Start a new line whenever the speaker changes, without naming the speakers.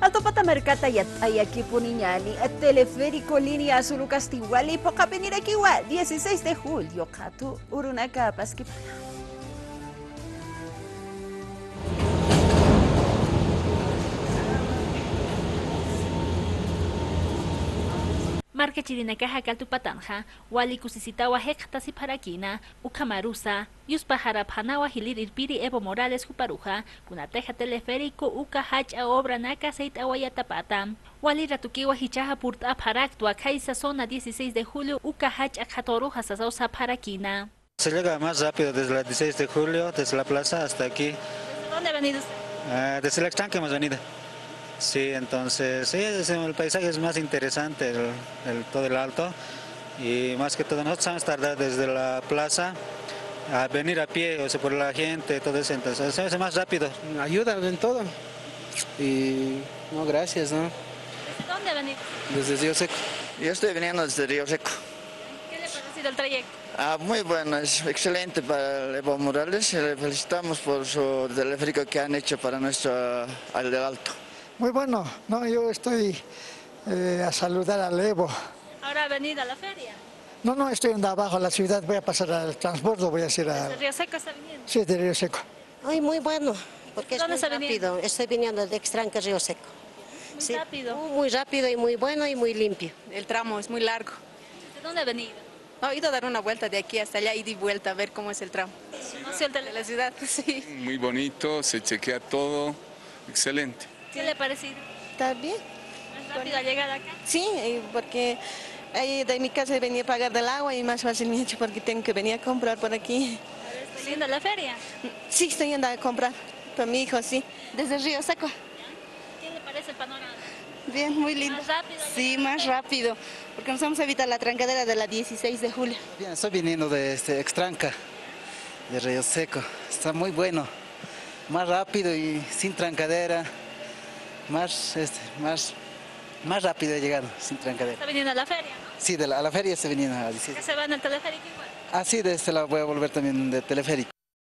Atopata mercata y aquí puniñani, teleférico línea azul castiguali, poca venir aquí 16 de julio, Catu, Urunaca, Pasqui.
Marca chirinakaja kaltupatanja, wali kusisitawa hektas y parakina, ukamarusa, yuspajara panawa hilir irpiri Evo Morales Juparuja, punateja teleférico uka hacha obra naka seit awayatapata. Wali ratukiwa hichaja purta paraktua kaisa zona 16 de julio uka hacha katoruja sasausa parakina.
Se llega más rápido desde la 16 de julio, desde la plaza hasta aquí.
¿Desde dónde ha venido usted?
Desde el estanque hemos venido. Sí, entonces, sí, el paisaje es más interesante, todo el alto. Y más que todo, nosotros vamos a tardar desde la plaza a venir a pie, o sea, por la gente, todo eso, entonces se hace más rápido.
Ayuda en todo. Y no, gracias, ¿no?
¿Desde dónde ha venido?
Desde Río Seco.
Yo estoy viniendo desde Río Seco.
¿Qué le ha parecido el trayecto?
Muy bueno, es excelente para Evo Morales. Le felicitamos por su teleférico que han hecho para nuestro al del Alto.
Muy bueno, no, yo estoy a saludar al Evo.
¿Ahora ha venido a la feria?
No, estoy andando abajo a la ciudad, voy a pasar al transbordo, voy a ir a...
¿Desde Río Seco está viniendo?
Sí, de Río Seco.
Ay, muy bueno, porque es
¿Dónde
muy
está
rápido.
viniendo?
Estoy viniendo de Extranca, Río Seco.
Muy rápido.
Muy rápido y muy bueno y muy limpio.
El tramo es muy largo.
¿Desde dónde ha venido?
No, he ido a dar una vuelta de aquí hasta allá y di vuelta a ver cómo es el tramo.
¿Conoció el
De la ciudad, sí.
Muy bonito, se chequea todo, excelente.
¿Qué le ha parecido?
¿Está bien?
¿Más rápido al llegar acá?
Sí, porque ahí de mi casa venía a pagar del agua y más fácilmente porque tengo que venir a comprar por aquí.
¿Está yendo a la feria?
Sí, estoy yendo a comprar con mi hijo, sí. Desde Río Seco.
¿Qué le parece el panorama?
Bien, muy lindo.
¿Más rápido?
Sí, más rápido, porque nos vamos a evitar la trancadera de la 16 de julio.
Bien, estoy viniendo de Extranca, de Río Seco. Está muy bueno, más rápido y sin trancadera, más rápido de llegar, sin trancadera.
¿Está viniendo a la feria, no?
Sí, a la feria estoy viniendo a 16.
¿Qué se va en el teleférico igual?
Ah, sí, de este lado voy a volver también de teleférico.